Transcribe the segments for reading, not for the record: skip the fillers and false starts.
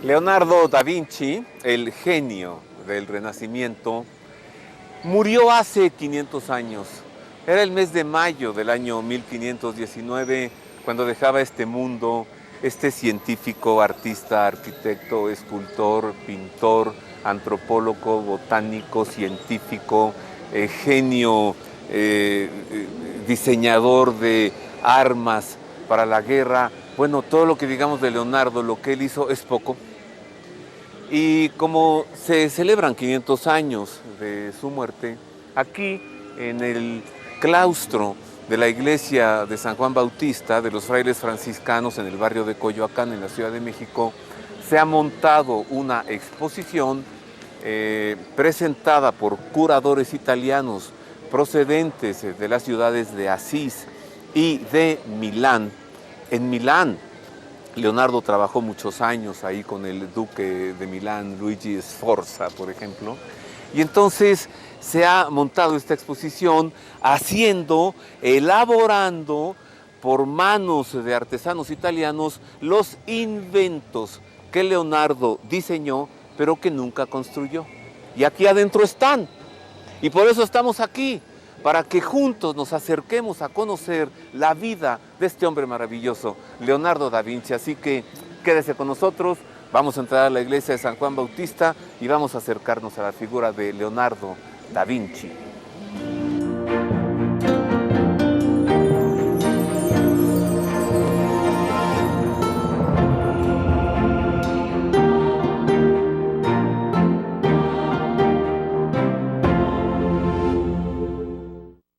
Leonardo da Vinci, el genio del Renacimiento, murió hace 500 años. Era el mes de mayo del año 1519 cuando dejaba este mundo este científico, artista, arquitecto, escultor, pintor, antropólogo, botánico, científico, genio, diseñador de armas para la guerra. Bueno, todo lo que digamos de Leonardo, lo que él hizo es poco. Y como se celebran 500 años de su muerte, aquí en el claustro de la iglesia de San Juan Bautista, de los frailes franciscanos en el barrio de Coyoacán, en la Ciudad de México, se ha montado una exposición presentada por curadores italianos procedentes de las ciudades de Asís y de Milán. En Milán, Leonardo trabajó muchos años ahí con el duque de Milán, Luigi Sforza, por ejemplo. Y entonces se ha montado esta exposición elaborando por manos de artesanos italianos los inventos que Leonardo diseñó, pero que nunca construyó. Y aquí adentro están. Y por eso estamos aquí, para que juntos nos acerquemos a conocer la vida de este hombre maravilloso, Leonardo da Vinci. Así que quédese con nosotros, vamos a entrar a la iglesia de San Juan Bautista y vamos a acercarnos a la figura de Leonardo da Vinci.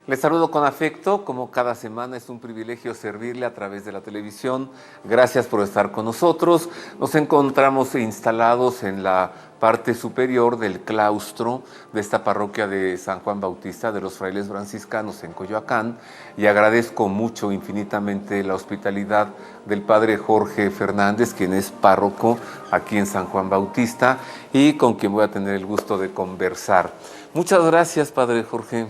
Les saludo con afecto, como cada semana es un privilegio servirle a través de la televisión. Gracias por estar con nosotros. Nos encontramos instalados en la parte superior del claustro de esta parroquia de San Juan Bautista de los frailes franciscanos en Coyoacán y agradezco mucho, infinitamente, la hospitalidad del padre Jorge Fernández, quien es párroco aquí en San Juan Bautista y con quien voy a tener el gusto de conversar. Muchas gracias, padre Jorge.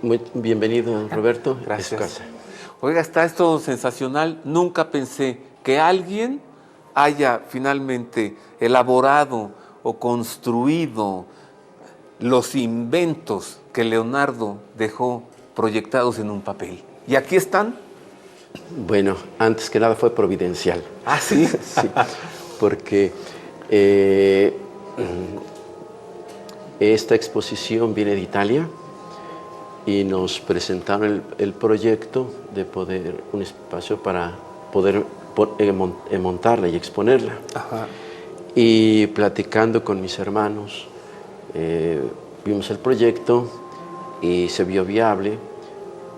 Muy bienvenido, Roberto. Gracias. Es su casa. Oiga, está esto sensacional. Nunca pensé que alguien haya finalmente elaborado o construido los inventos que Leonardo dejó proyectados en un papel. ¿Y aquí están? Bueno, antes que nada fue providencial. ¿Ah, sí? Sí, porque esta exposición viene de Italia y nos presentaron el proyecto de un espacio para poder montarla y exponerla. Ajá. Y platicando con mis hermanos, vimos el proyecto y se vio viable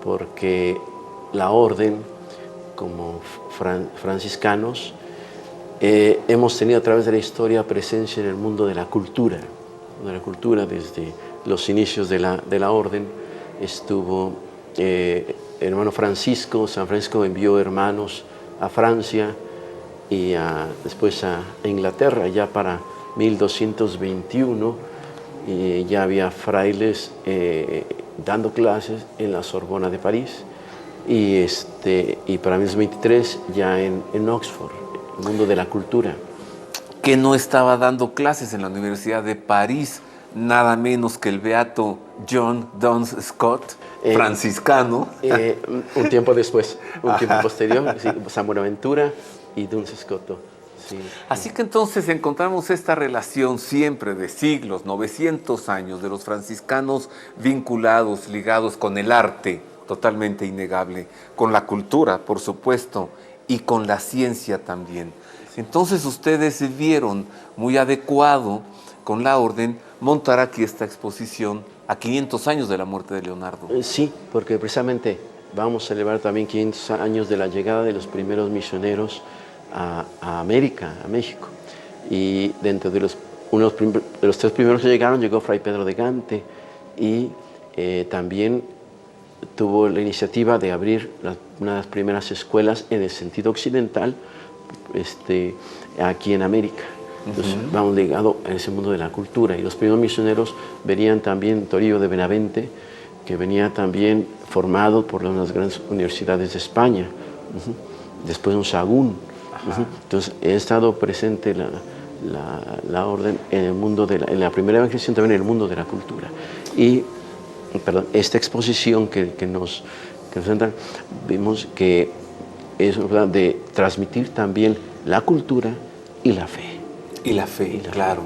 porque la orden, como franciscanos, hemos tenido a través de la historia presencia en el mundo de la cultura desde los inicios de la orden. Estuvo hermano Francisco, San Francisco envió hermanos a Francia y después a Inglaterra, ya para 1221, y ya había frailes dando clases en la Sorbona de París, y para 1923 ya en Oxford, el mundo de la cultura. Que no estaba dando clases en la Universidad de París, nada menos que el beato John Duns Scott, franciscano. Un tiempo después, un tiempo posterior, sí, San Buenaventura y Duns Scott. Sí. Así que entonces encontramos esta relación siempre de siglos, 900 años, de los franciscanos vinculados, ligados con el arte, totalmente innegable, con la cultura, por supuesto, y con la ciencia también. Entonces ustedes vieron muy adecuado con la orden montar aquí esta exposición a 500 años de la muerte de Leonardo. Sí, porque precisamente vamos a celebrar también 500 años de la llegada de los primeros misioneros a América, a México. Y dentro de los tres primeros que llegaron, llegó Fray Pedro de Gante y también tuvo la iniciativa de abrir una de las primeras escuelas en el sentido occidental aquí en América. Entonces, vamos ligados a ese mundo de la cultura. Y los primeros misioneros venían también Torillo de Benavente, que venía también formado por las grandes universidades de España. Después un Sahagún. Entonces, he estado presente la orden en el mundo en la primera evangelización, también en el mundo de la cultura. Y, esta exposición que nos presentan, vimos que es de transmitir también la cultura y la fe. Y la fe, claro.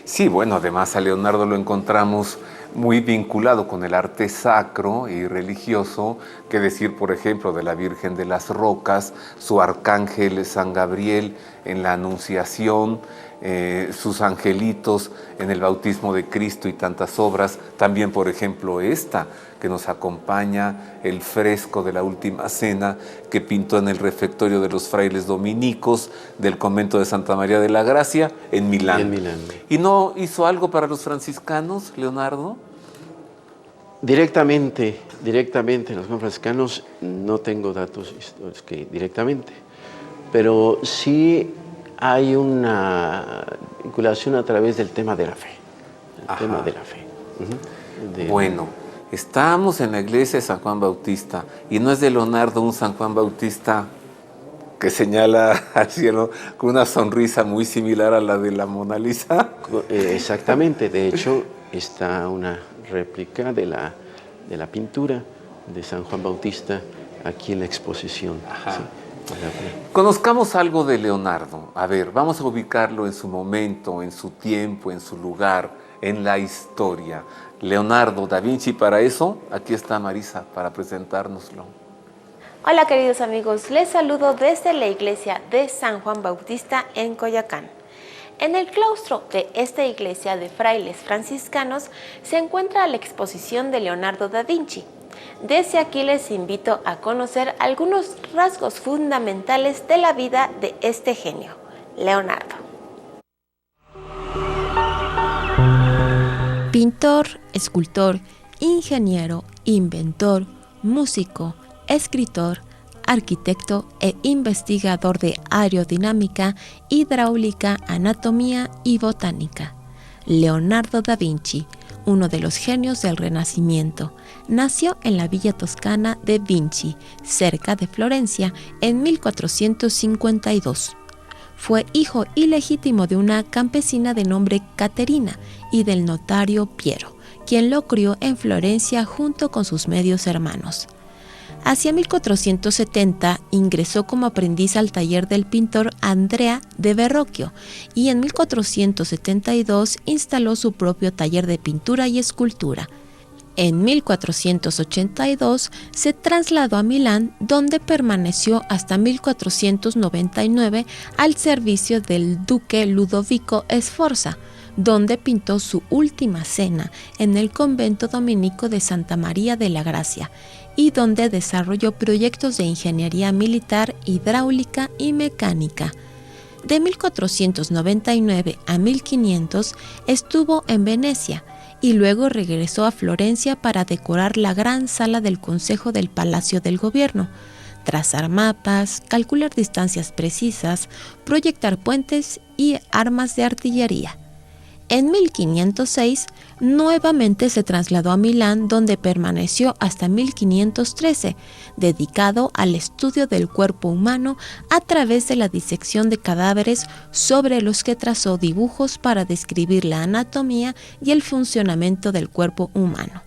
Sí, bueno, además a Leonardo lo encontramos muy vinculado con el arte sacro y religioso, que decir, por ejemplo, de la Virgen de las Rocas, su arcángel San Gabriel en la Anunciación, sus angelitos en el bautismo de Cristo y tantas obras. También, por ejemplo, esta que nos acompaña, el fresco de la Última Cena que pintó en el refectorio de los frailes dominicos del convento de Santa María de la Gracia en Milán. En Milán. ¿Y no hizo algo para los franciscanos, Leonardo? Directamente, los franciscanos no tengo datos directamente, pero sí hay una vinculación a través del tema de la fe. Tema de la fe. Bueno, estamos en la iglesia de San Juan Bautista y no es de Leonardo un San Juan Bautista que señala al cielo con una sonrisa muy similar a la de la Mona Lisa. Exactamente, de hecho está una réplica de la pintura de San Juan Bautista aquí en la exposición. ¿Sí? Conozcamos algo de Leonardo. A ver, vamos a ubicarlo en su momento, en su tiempo, en su lugar, en la historia. Leonardo da Vinci, para eso, aquí está Marisa para presentárnoslo. Hola queridos amigos, les saludo desde la iglesia de San Juan Bautista en Coyoacán. En el claustro de esta iglesia de frailes franciscanos se encuentra la exposición de Leonardo da Vinci. Desde aquí les invito a conocer algunos rasgos fundamentales de la vida de este genio, Leonardo. Pintor, escultor, ingeniero, inventor, músico, escritor, arquitecto e investigador de aerodinámica, hidráulica, anatomía y botánica. Leonardo da Vinci, uno de los genios del Renacimiento, nació en la villa toscana de Vinci, cerca de Florencia, en 1452. Fue hijo ilegítimo de una campesina de nombre Caterina y del notario Piero, quien lo crió en Florencia junto con sus medios hermanos. Hacia 1470 ingresó como aprendiz al taller del pintor Andrea de Verrocchio y en 1472 instaló su propio taller de pintura y escultura. En 1482 se trasladó a Milán, donde permaneció hasta 1499 al servicio del duque Ludovico Sforza, donde pintó su Última Cena en el convento dominico de Santa María de la Gracia y donde desarrolló proyectos de ingeniería militar, hidráulica y mecánica. De 1499 a 1500 estuvo en Venecia y luego regresó a Florencia para decorar la gran sala del Consejo del Palacio del Gobierno, trazar mapas, calcular distancias precisas, proyectar puentes y armas de artillería. En 1506, nuevamente se trasladó a Milán, donde permaneció hasta 1513, dedicado al estudio del cuerpo humano a través de la disección de cadáveres sobre los que trazó dibujos para describir la anatomía y el funcionamiento del cuerpo humano.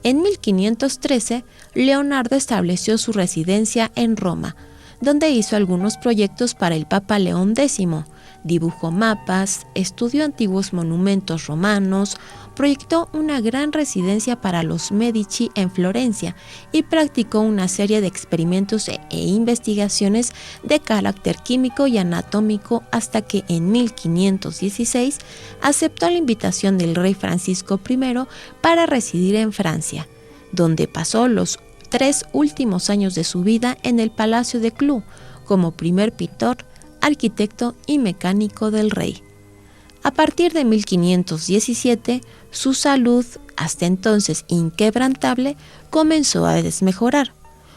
En 1513, Leonardo estableció su residencia en Roma, donde hizo algunos proyectos para el Papa León X. Dibujó mapas, estudió antiguos monumentos romanos, proyectó una gran residencia para los Medici en Florencia y practicó una serie de experimentos e investigaciones de carácter químico y anatómico hasta que en 1516 aceptó la invitación del rey Francisco I para residir en Francia, donde pasó los 3 últimos años de su vida en el Palacio de Clou como primer pintor, arquitecto y mecánico del rey. A partir de 1517, su salud, hasta entonces inquebrantable, comenzó a desmejorar.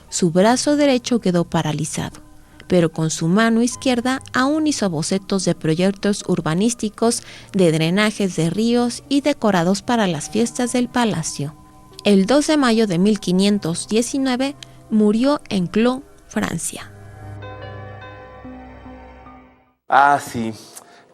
Su brazo derecho quedó paralizado, pero con su mano izquierda aún hizo bocetos de proyectos urbanísticos, de drenajes de ríos y decorados para las fiestas del palacio. El 2 de mayo de 1519 murió en Clou, Francia. Ah, sí.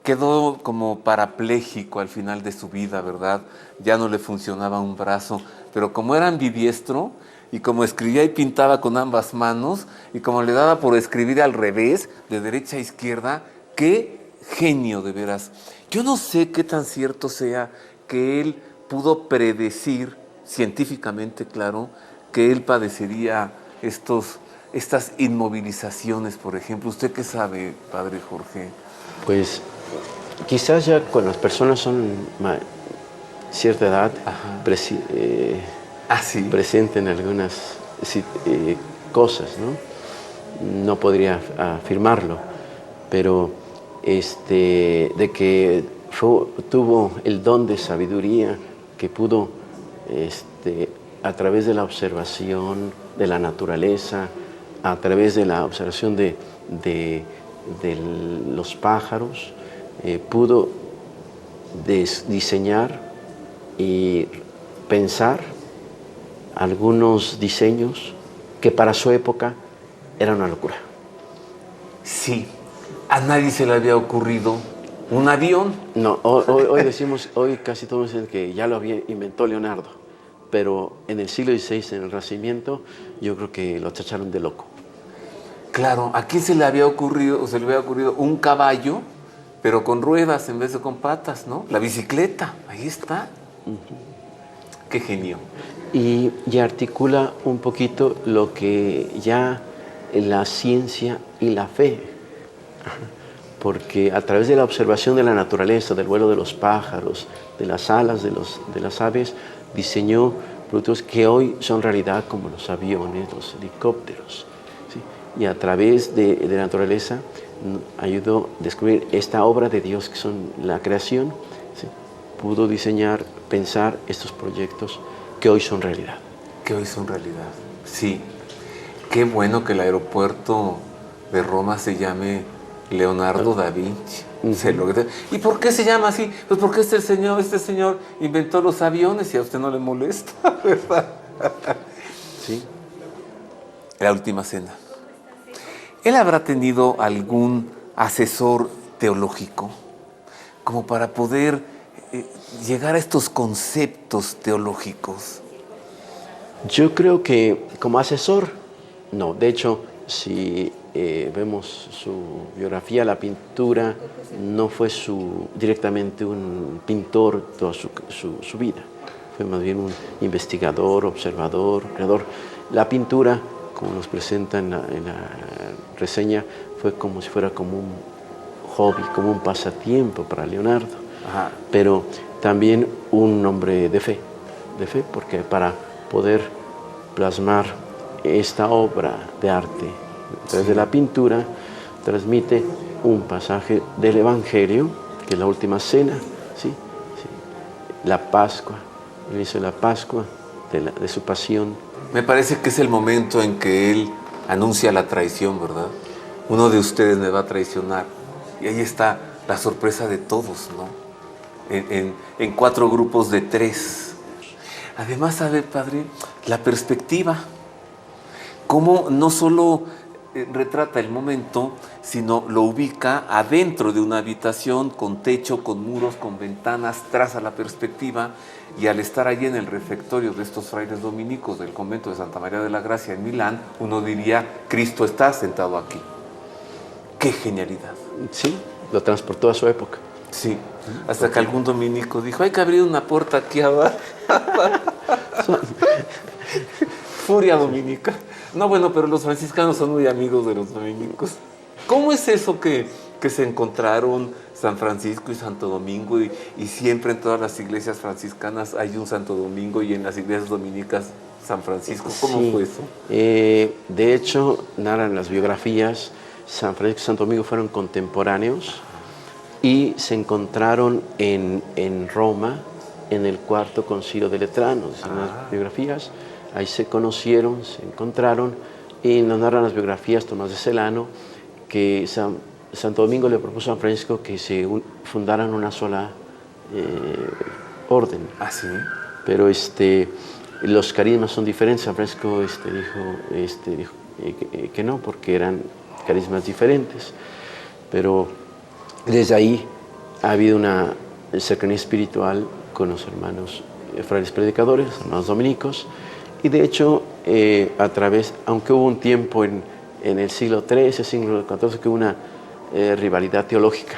quedó como parapléjico al final de su vida, ¿verdad? Ya no le funcionaba un brazo, pero como era ambidiestro y como escribía y pintaba con ambas manos y como le daba por escribir al revés, de derecha a izquierda, qué genio de veras. Yo no sé qué tan cierto sea que él pudo predecir, científicamente claro, que él padecería estas inmovilizaciones, por ejemplo. ¿Usted qué sabe, padre Jorge? Pues quizás ya cuando las personas son cierta edad, Sí. presenten algunas cosas, ¿no? No podría afirmarlo, pero de que tuvo el don de sabiduría que pudo, a través de la observación de la naturaleza, a través de la observación de los pájaros, pudo diseñar y pensar algunos diseños que para su época eran una locura. Sí, a nadie se le había ocurrido un avión. No, hoy casi todos dicen que ya lo inventó Leonardo, pero en el siglo XVI, en el Renacimiento, yo creo que lo tacharon de loco. Claro, ¿a quién se le había ocurrido un caballo, pero con ruedas en vez de con patas, ¿no? La bicicleta, ahí está. Qué genio. Y articula un poquito lo que ya la ciencia y la fe, porque a través de la observación de la naturaleza, del vuelo de los pájaros, de las alas de las aves, diseñó productos que hoy son realidad, como los aviones, los helicópteros, ¿sí? Y a través de la naturaleza ayudó a descubrir esta obra de Dios que son la creación, ¿sí? Pudo diseñar, pensar estos proyectos que hoy son realidad. Que hoy son realidad, sí. Qué bueno que el aeropuerto de Roma se llame Leonardo da Vinci. ¿Y por qué se llama así? Pues porque este señor inventó los aviones y a usted no le molesta, ¿verdad? Sí. La última cena. ¿Él habrá tenido algún asesor teológico como para poder llegar a estos conceptos teológicos? Yo creo que como asesor, no. De hecho, si vemos su biografía, la pintura, no fue directamente un pintor toda su vida. Fue más bien un investigador, observador, creador. La pintura, como nos presenta en la reseña, fue como si fuera como un hobby, como un pasatiempo para Leonardo. Ajá. Pero también un hombre de fe, porque para poder plasmar esta obra de arte a través de la pintura, transmite un pasaje del Evangelio, que es la última cena, ¿sí? La Pascua, el inicio de la Pascua, de su pasión. Me parece que es el momento en que él anuncia la traición, ¿verdad? Uno de ustedes me va a traicionar. Y ahí está la sorpresa de todos, ¿no? En 4 grupos de 3. Además, ¿sabe, padre? La perspectiva. Cómo no solo retrata el momento, sino lo ubica adentro de una habitación con techo, con muros, con ventanas, traza la perspectiva, y al estar allí en el refectorio de estos frailes dominicos del convento de Santa María de la Gracia en Milán, uno diría, Cristo está sentado aquí. ¡Qué genialidad! Sí, lo transportó a su época. Sí, hasta que algún dominico dijo, hay que abrir una puerta aquí abajo. Furia dominica. No, bueno, pero los franciscanos son muy amigos de los dominicos. ¿Cómo es eso que se encontraron San Francisco y Santo Domingo y siempre en todas las iglesias franciscanas hay un Santo Domingo y en las iglesias dominicas San Francisco? ¿Cómo fue eso? De hecho, narran las biografías, San Francisco y Santo Domingo fueron contemporáneos y se encontraron en Roma en el Cuarto Concilio de Letranos. En las biografías, ahí se conocieron, se encontraron, y nos narran las biografías Tomás de Celano que Santo Domingo le propuso a San Francisco que se fundaran una sola orden. ¿Ah, sí? Pero los carismas son diferentes. San Francisco dijo que no, porque eran carismas diferentes. Pero desde ahí ha habido una cercanía espiritual con los hermanos frailes predicadores, hermanos dominicos, y de hecho, aunque hubo un tiempo en el siglo XIII, siglo XIV, que hubo una rivalidad teológica,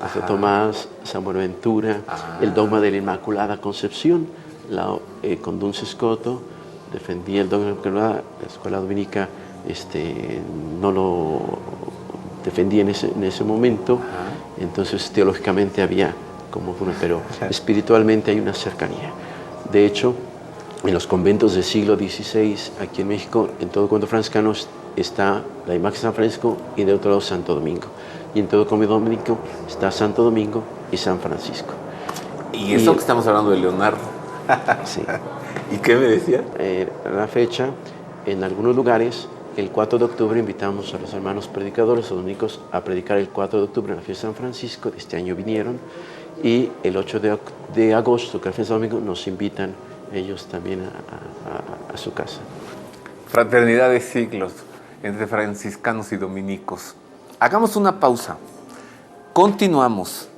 Santo Tomás, San Buenaventura, el dogma de la Inmaculada Concepción, con Duns Scoto defendía el dogma de la Inmaculada, la escuela dominica no lo defendía en ese momento, entonces teológicamente había como una, pero espiritualmente hay una cercanía. De hecho, en los conventos del siglo XVI, aquí en México, en todo convento franciscano está la imagen de San Francisco y de otro lado Santo Domingo. Y en todo convento dominico está Santo Domingo y San Francisco. Y eso que estamos hablando de Leonardo. Sí. ¿Y qué me decía? La fecha, en algunos lugares, el 4 de octubre invitamos a los hermanos predicadores o dominicos a predicar el 4 de octubre en la fiesta de San Francisco. Este año vinieron. Y el 8 de agosto, que es la fiesta de San Domingo, nos invitan ellos también a su casa. Fraternidad de siglos entre franciscanos y dominicos. Hagamos una pausa. Continuamos.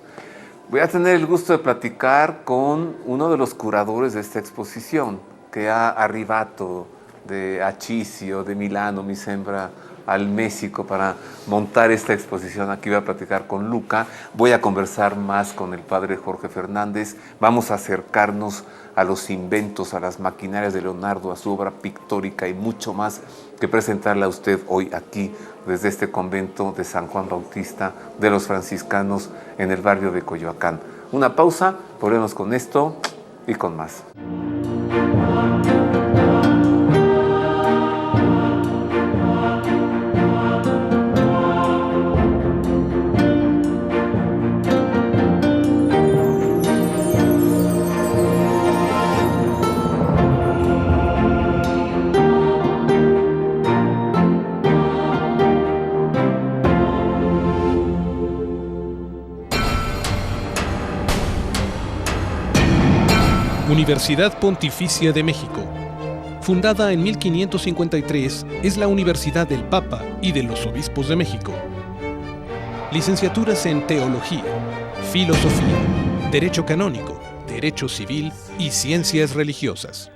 Voy a tener el gusto de platicar con uno de los curadores de esta exposición, che ha arrivato de Achicio, de Milano, mi sembra, al México para montar esta exposición. Aquí voy a platicar con Luca, voy a conversar más con el padre Jorge Fernández, vamos a acercarnos a los inventos, a las maquinarias de Leonardo, a su obra pictórica y mucho más que presentarle a usted hoy aquí desde este convento de San Juan Bautista de los franciscanos en el barrio de Coyoacán. Una pausa, volvemos con esto y con más. Universidad Pontificia de México. Fundada en 1553, es la Universidad del Papa y de los Obispos de México. Licenciaturas en Teología, Filosofía, Derecho Canónico, Derecho Civil y Ciencias Religiosas.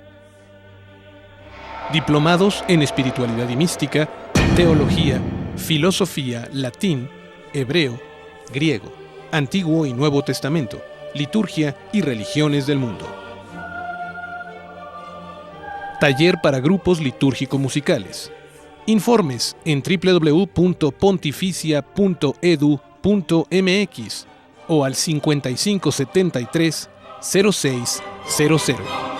Diplomados en Espiritualidad y Mística, Teología, Filosofía, Latín, Hebreo, Griego, Antiguo y Nuevo Testamento, Liturgia y Religiones del Mundo. Taller para grupos litúrgico-musicales. Informes en www.pontificia.edu.mx o al 5573 0600.